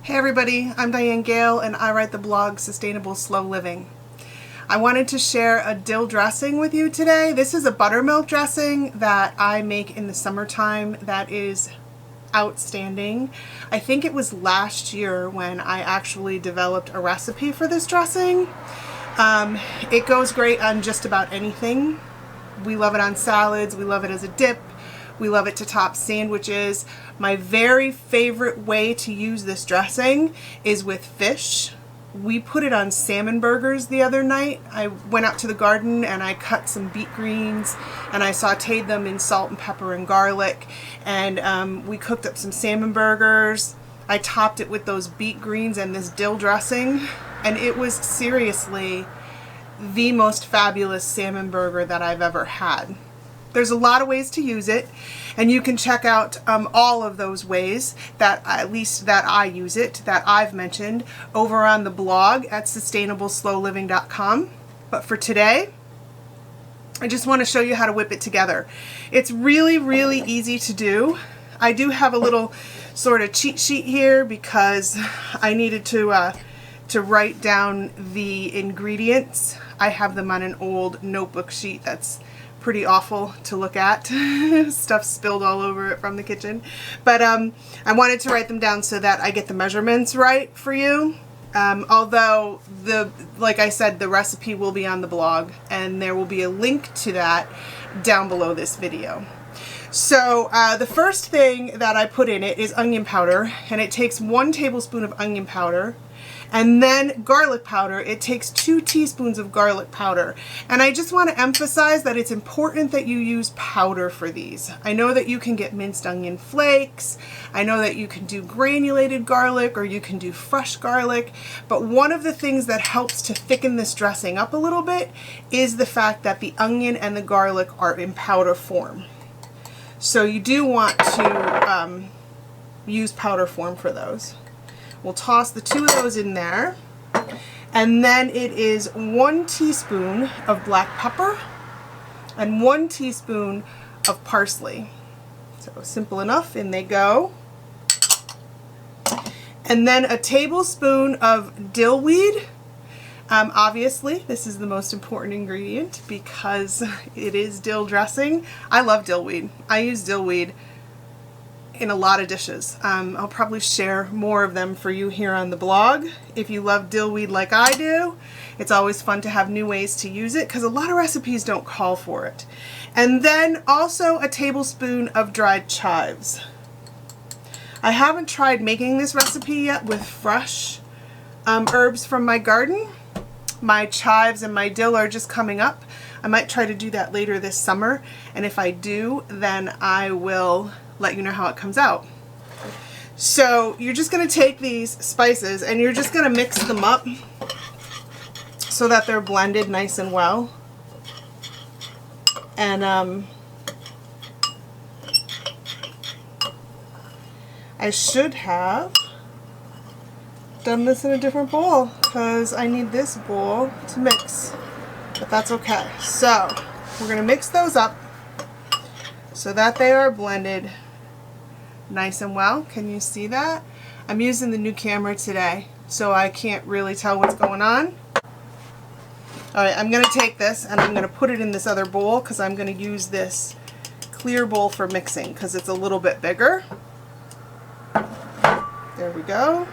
Hey everybody, I'm Diane Gale and I write the blog Sustainable Slow Living. I wanted to share a dill dressing with you today. This is a buttermilk dressing that I make in the summertime that is outstanding. I think it was last year when I actually developed a recipe for this dressing. It goes great on just about anything. We love it on salads, we love it as a dip, we love it to top sandwiches. My very favorite way to use this dressing is with fish. We put it on salmon burgers the other night. I went out to the garden and I cut some beet greens and I sauteed them in salt and pepper and garlic, and we cooked up some salmon burgers. I topped it with those beet greens and this dill dressing, and it was seriously the most fabulous salmon burger that I've ever had. There's a lot of ways to use it, and you can check out all of those ways that, at least that I use it, that I've mentioned, over on the blog at sustainableslowliving.com. But for today, I just want to show you how to whip it together. It's really, really easy to do. I do have a little sort of cheat sheet here because I needed to write down the ingredients. I have them on an old notebook sheet that's pretty awful to look at. Stuff spilled all over it from the kitchen. But I wanted to write them down so that I get the measurements right for you. Although, like I said, the recipe will be on the blog, and there will be a link to that down below this video. So the first thing that I put in it is onion powder, and it takes 1 tablespoon of onion powder. And then garlic powder, it takes 2 teaspoons of garlic powder. And I just want to emphasize that it's important that you use powder for these. I know that you can get minced onion flakes. I know that you can do granulated garlic, or you can do fresh garlic. But one of the things that helps to thicken this dressing up a little bit is the fact that the onion and the garlic are in powder form. So you do want to use powder form for those. We'll toss the 2 of those in there, and then it is 1 teaspoon of black pepper and 1 teaspoon of parsley. So simple enough, in they go. And then a tablespoon of dill weed. Obviously, this is the most important ingredient because it is dill dressing. I love dill weed. I use dill weed in a lot of dishes. I'll probably share more of them for you here on the blog. If you love dill weed like I do, it's always fun to have new ways to use it because a lot of recipes don't call for it. And then also a tablespoon of dried chives. I haven't tried making this recipe yet with fresh herbs from my garden. My chives and my dill are just coming up. I might try to do that later this summer, and if I do, then I will let you know how it comes out. So you're just going to take these spices and you're just going to mix them up so that they're blended nice and well. And I should have done this in a different bowl because I need this bowl to mix, but that's okay. So we're going to mix those up so that they are blended nice and well. Can you see that? I'm using the new camera today, so I can't really tell what's going on. Alright, I'm going to take this and I'm going to put it in this other bowl because I'm going to use this clear bowl for mixing because it's a little bit bigger. There we go.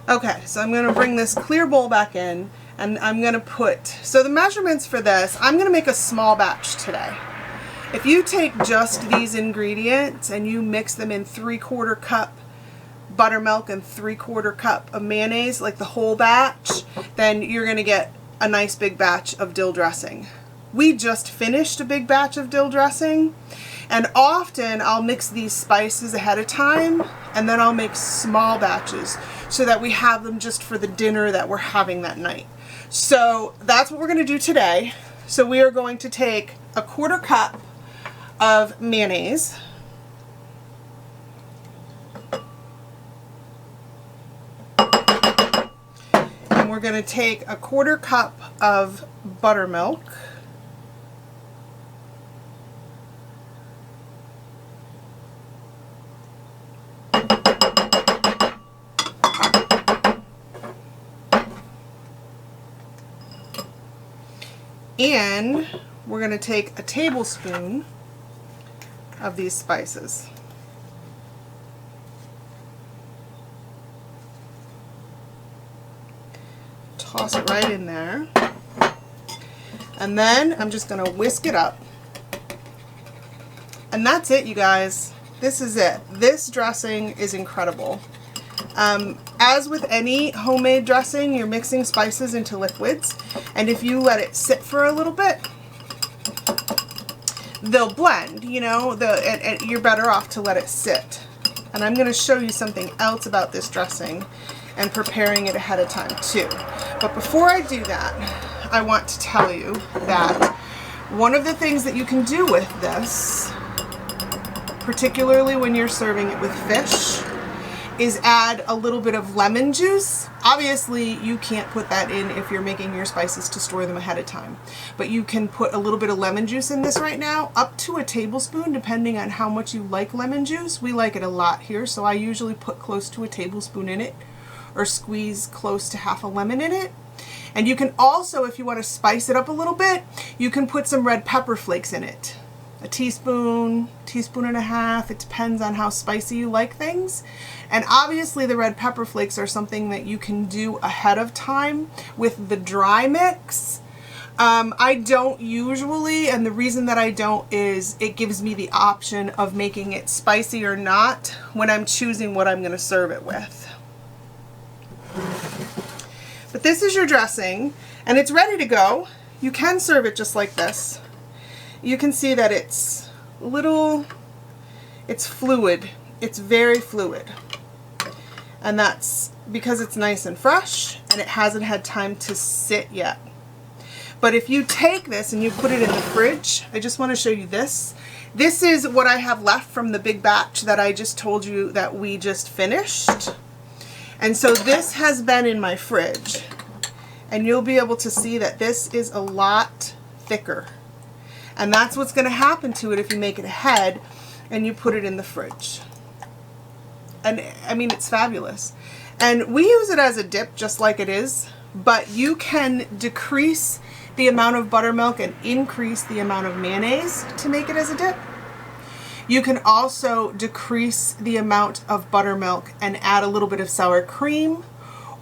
Okay, so I'm going to bring this clear bowl back in, and I'm going to put, so the measurements for this, I'm going to make a small batch today. If you take just these ingredients and you mix them in 3/4 cup buttermilk and 3/4 cup of mayonnaise, like the whole batch, then you're going to get a nice big batch of dill dressing. We just finished a big batch of dill dressing, and often I'll mix these spices ahead of time and then I'll make small batches so that we have them just for the dinner that we're having that night. So that's what we're going to do today. So we are going to take 1/4 cup of mayonnaise, and we're going to take 1/4 cup of buttermilk, And we're going to take a tablespoon of these spices. Toss it right in there. And then I'm just going to whisk it up. And that's it, you guys. This is it. This dressing is incredible. As with any homemade dressing, you're mixing spices into liquids, and if you let it sit for a little bit, they'll blend, you know, and you're better off to let it sit. And I'm going to show you something else about this dressing and preparing it ahead of time too. But before I do that, I want to tell you that one of the things that you can do with this, particularly when you're serving it with fish, is add a little bit of lemon juice. Obviously, you can't put that in if you're making your spices to store them ahead of time. But you can put a little bit of lemon juice in this right now, up to a tablespoon, depending on how much you like lemon juice. We like it a lot here, so I usually put close to a tablespoon in it, or squeeze close to half a lemon in it. And you can also, if you want to spice it up a little bit, you can put some red pepper flakes in it. A teaspoon, teaspoon and a half, it depends on how spicy you like things. And obviously the red pepper flakes are something that you can do ahead of time with the dry mix. I don't usually, and the reason that I don't is it gives me the option of making it spicy or not when I'm choosing what I'm going to serve it with. But this is your dressing, and it's ready to go. You can serve it just like this. You can see that it's it's fluid. It's very fluid. And that's because it's nice and fresh and it hasn't had time to sit yet. But if you take this and you put it in the fridge, I just want to show you this. This is what I have left from the big batch that I just told you that we just finished. And so this has been in my fridge. And you'll be able to see that this is a lot thicker. And that's what's going to happen to it if you make it ahead and you put it in the fridge. And I mean, it's fabulous. And we use it as a dip just like it is, but you can decrease the amount of buttermilk and increase the amount of mayonnaise to make it as a dip. You can also decrease the amount of buttermilk and add a little bit of sour cream,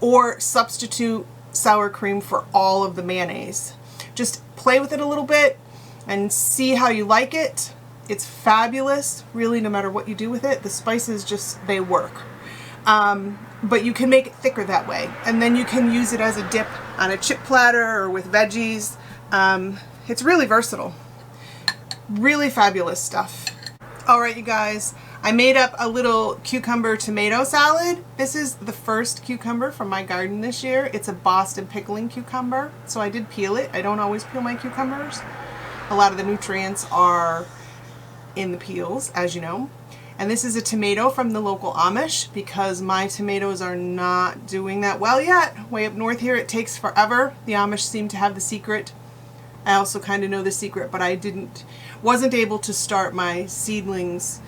or substitute sour cream for all of the mayonnaise. Just play with it a little bit and see how you like it. It's fabulous, really, no matter what you do with it. The spices just, they work. But you can make it thicker that way. And then you can use it as a dip on a chip platter or with veggies. It's really versatile. Really fabulous stuff. All right, you guys, I made up a little cucumber tomato salad. This is the first cucumber from my garden this year. It's a Boston pickling cucumber, so I did peel it. I don't always peel my cucumbers. A lot of the nutrients are in the peels, as you know. And this is a tomato from the local Amish, because my tomatoes are not doing that well yet. Way up north here, it takes forever. The Amish seem to have the secret. I also kind of know the secret, but I wasn't able to start my seedlings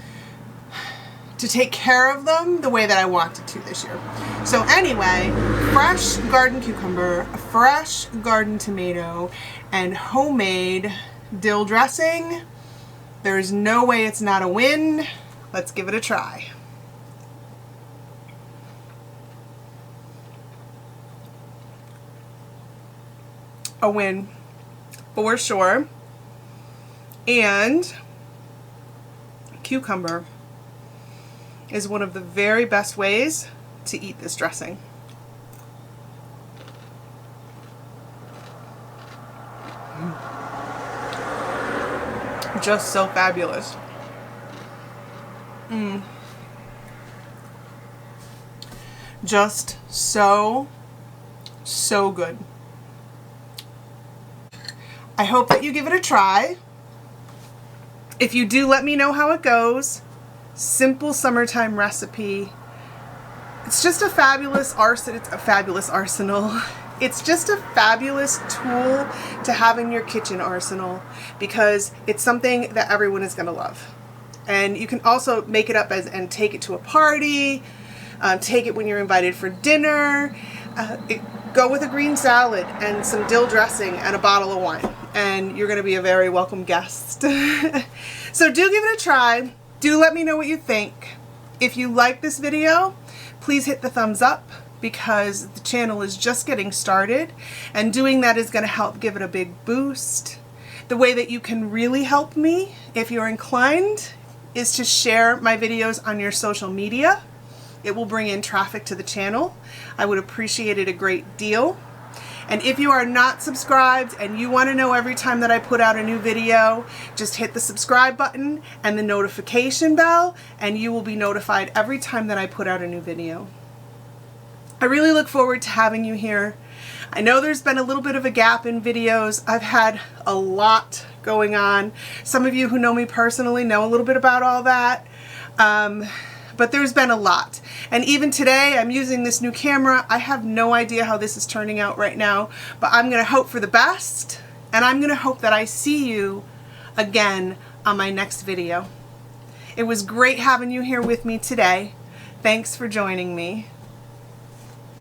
to take care of them the way that I wanted to this year. So anyway, fresh garden cucumber, a fresh garden tomato, and homemade dill dressing. There's no way it's not a win. Let's give it a try. A win, for sure. And cucumber is one of the very best ways to eat this dressing. Just so fabulous. Just so good. I hope that you give it a try. If you do, let me know how it goes. Simple summertime recipe. It's just a fabulous arsenal. It's a fabulous arsenal. It's just a fabulous tool to have in your kitchen arsenal, because it's something that everyone is going to love. And you can also make it up and take it to a party, take it when you're invited for dinner, go with a green salad and some dill dressing and a bottle of wine. and you're going to be a very welcome guest. So do give it a try. Do let me know what you think. If you like this video, please hit the thumbs up, because the channel is just getting started, and doing that is going to help give it a big boost. The way that you can really help me, if you're inclined, is to share my videos on your social media. It will bring in traffic to the channel. I would appreciate it a great deal. And if you are not subscribed and you want to know every time that I put out a new video, just hit the subscribe button and the notification bell, and you will be notified every time that I put out a new video. I really look forward to having you here. I know there's been a little bit of a gap in videos. I've had a lot going on. Some of you who know me personally know a little bit about all that. But there's been a lot. And even today, I'm using this new camera. I have no idea how this is turning out right now, but I'm going to hope for the best, and I'm going to hope that I see you again on my next video. It was great having you here with me today. Thanks for joining me.